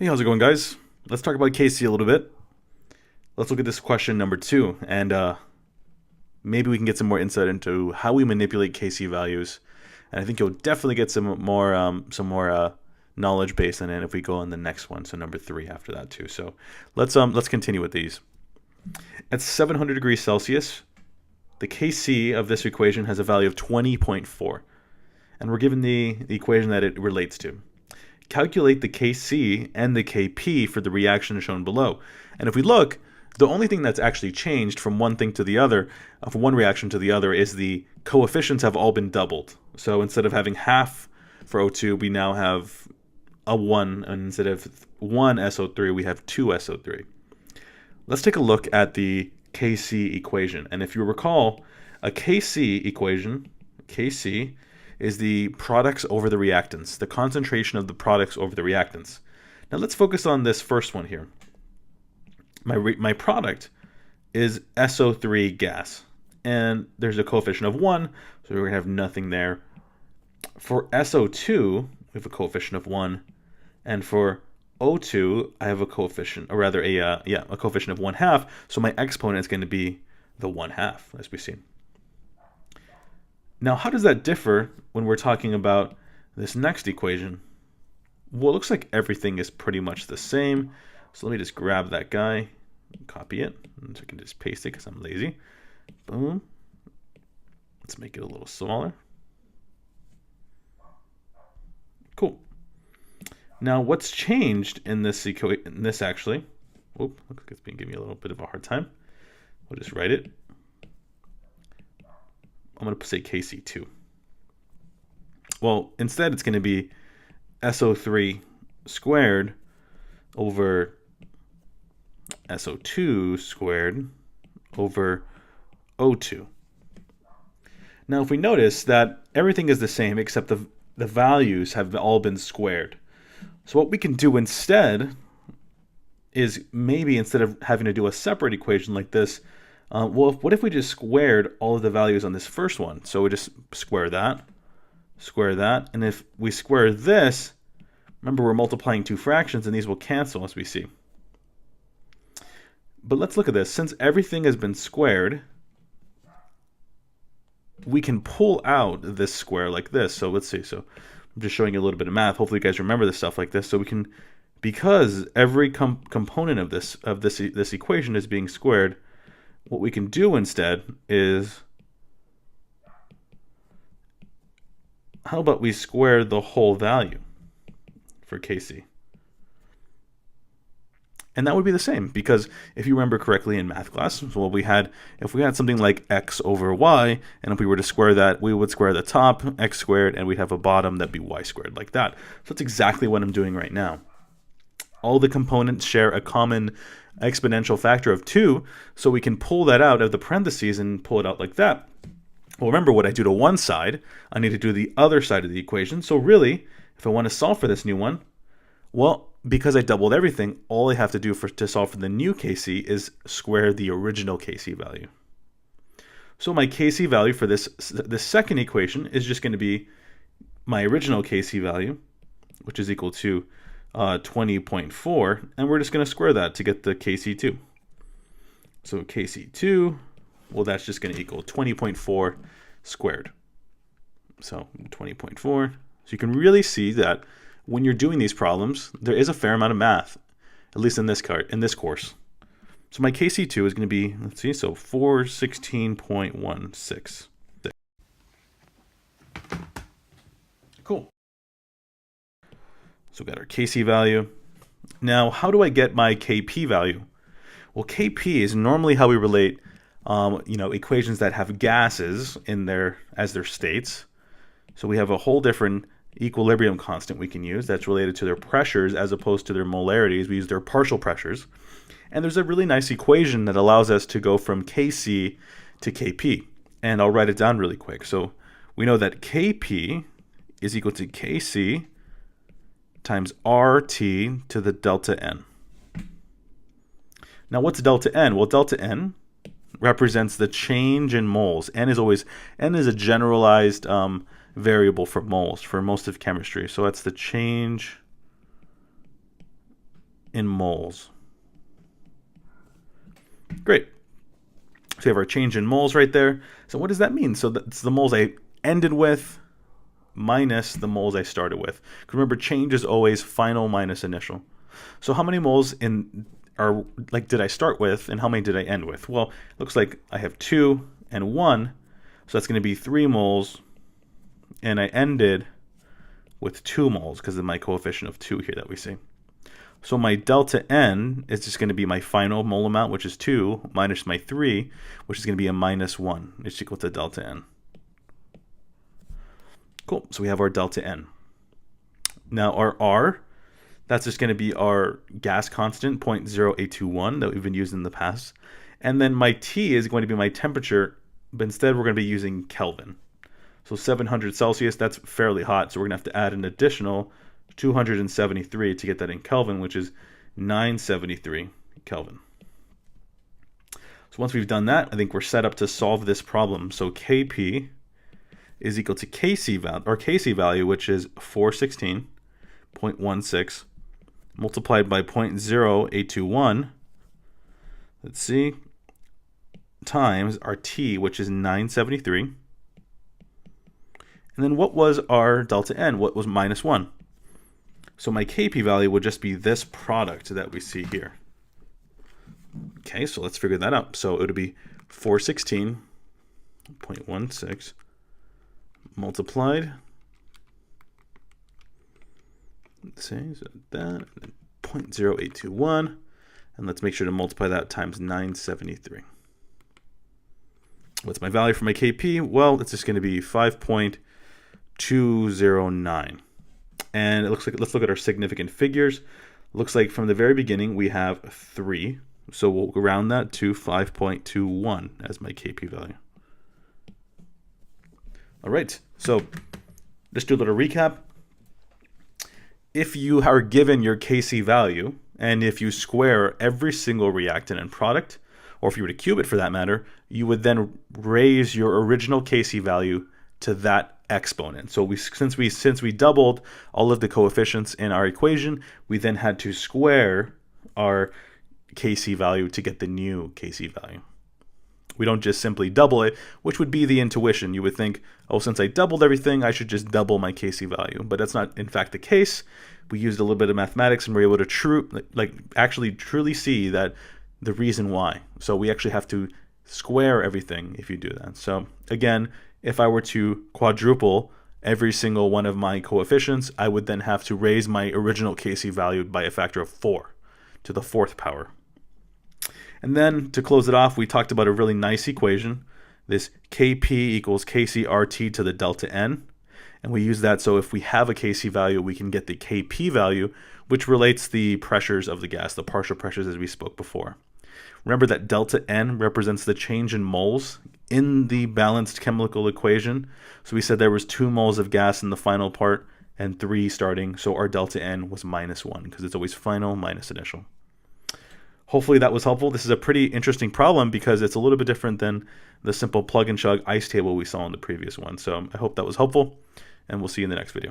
Hey, how's it going, guys? Let's talk about KC a little bit. Let's look at this question number two, and maybe we can get some more insight into how we manipulate KC values. And I think you'll definitely get some more knowledge base in it if we go on the next one. So number three after that too. So let's continue with these. At 700 degrees Celsius, the KC of this equation has a value of 20.4, and we're given the equation that it relates to. Calculate the Kc and the Kp for the reaction shown below. And if we look, the only thing that's actually changed from one thing to the other, from one reaction to the other, is the coefficients have all been doubled. So instead of having half for O2, we now have a 1, and instead of 1 SO3, we have 2 SO3. Let's take a look at the Kc equation. And if you recall, a Kc equation, Kc, is the products over the reactants, the concentration of the products over the reactants. Now let's focus on this first one here. My product is SO3 gas, and there's a coefficient of 1, so we're going to have nothing there. For SO2, we have a coefficient of 1, and for O2, I have a coefficient, or rather a coefficient of 1/2, so my exponent is going to be the 1/2, as we see. Now, how does that differ when we're talking about this next equation? Well, it looks like everything is pretty much the same. So let me just grab that guy, copy it, and so I can just paste it because I'm lazy. Boom. Let's make it a little smaller. Cool. Now, what's changed in this actually? Whoop, looks like it's been giving me a little bit of a hard time. We'll just write it. I'm going to say Kc2. Well, instead it's going to be SO3 squared over SO2 squared over O2. Now, if we notice that everything is the same except the values have all been squared. So what we can do instead is maybe instead of having to do a separate equation like this, what if we just squared all of the values on this first one? So we just square that, and if we square this, remember we're multiplying two fractions and these will cancel as we see. But let's look at this. Since everything has been squared, we can pull out this square like this. So let's see. So I'm just showing you a little bit of math. Hopefully you guys remember this stuff like this. So we can, because every component of this equation is being squared, what we can do instead is, how about we square the whole value for Kc? And that would be the same, because if you remember correctly in math class, well, if we had something like x over y, and if we were to square that, we would square the top, x squared, and we'd have a bottom that'd be y squared, like that. So that's exactly what I'm doing right now. All the components share a common exponential factor of 2, so we can pull that out of the parentheses and pull it out like that. Well, remember what I do to one side, I need to do the other side of the equation. So really, if I want to solve for this new one, well, because I doubled everything, all I have to do to solve for the new Kc is square the original Kc value. So my Kc value for this second equation is just going to be my original Kc value, which is equal to 20.4, and we're just going to square that to get the Kc2. So Kc2, well, that's just going to equal 20.4 squared. So 20.4. So you can really see that when you're doing these problems, there is a fair amount of math, at least in this course. So my Kc2 is going to be, let's see, so 416.16. Cool. So we got our Kc value. Now, how do I get my Kp value? Well, Kp is normally how we relate equations that have gases in as their states. So we have a whole different equilibrium constant we can use that's related to their pressures as opposed to their molarities. We use their partial pressures. And there's a really nice equation that allows us to go from Kc to Kp. And I'll write it down really quick. So we know that Kp is equal to Kc times RT to the delta N. Now what's delta N? Well, delta N represents the change in moles. N is a generalized variable for moles for most of chemistry. So that's the change in moles. Great. So we have our change in moles right there. So what does that mean? So that's the moles I ended with minus the moles I started with. Remember, change is always final minus initial. So how many moles did I start with, and how many did I end with? Well, it looks like I have 2 and 1, so that's going to be 3 moles, and I ended with 2 moles because of my coefficient of 2 here that we see. So my delta N is just going to be my final mole amount, which is 2, minus my 3, which is going to be a minus 1. It's equal to delta N. Cool, so we have our delta N. Now our R, that's just going to be our gas constant, 0.0821, that we've been using in the past. And then my T is going to be my temperature, but instead we're going to be using Kelvin. So 700 Celsius, that's fairly hot, so we're going to have to add an additional 273 to get that in Kelvin, which is 973 Kelvin. So once we've done that, I think we're set up to solve this problem. So Kp is equal to Kc value, which is 416.16 multiplied by 0.0821. Let's see, times our T, which is 973. And then what was our delta N? What was minus 1? So my Kp value would just be this product that we see here. Okay, so let's figure that out. So it would be 416.16 multiplied, let's see, so that, 0.0821, and let's make sure to multiply that times 973. What's my value for my Kp? Well, it's just going to be 5.209. And it looks like, let's look at our significant figures. Looks like from the very beginning we have 3. So we'll round that to 5.21 as my Kp value. All right, so let's do a little recap. If you are given your Kc value, and if you square every single reactant and product, or if you were to cube it for that matter, you would then raise your original Kc value to that exponent. So since we doubled all of the coefficients in our equation, we then had to square our Kc value to get the new Kc value. We don't just simply double it, which would be the intuition. You would think, oh, since I doubled everything, I should just double my Kc value. But that's not, in fact, the case. We used a little bit of mathematics and we're able to actually truly see that the reason why. So we actually have to square everything if you do that. So again, if I were to quadruple every single one of my coefficients, I would then have to raise my original Kc value by a factor of 4 to the 4th power. And then to close it off, we talked about a really nice equation, this Kp equals Kcrt to the delta N. And we use that so if we have a Kc value, we can get the Kp value, which relates the pressures of the gas, the partial pressures as we spoke before. Remember that delta N represents the change in moles in the balanced chemical equation. So we said there was 2 moles of gas in the final part and 3 starting. So our delta N was minus 1 because it's always final minus initial. Hopefully that was helpful. This is a pretty interesting problem because it's a little bit different than the simple plug and chug ice table we saw in the previous one. So I hope that was helpful, and we'll see you in the next video.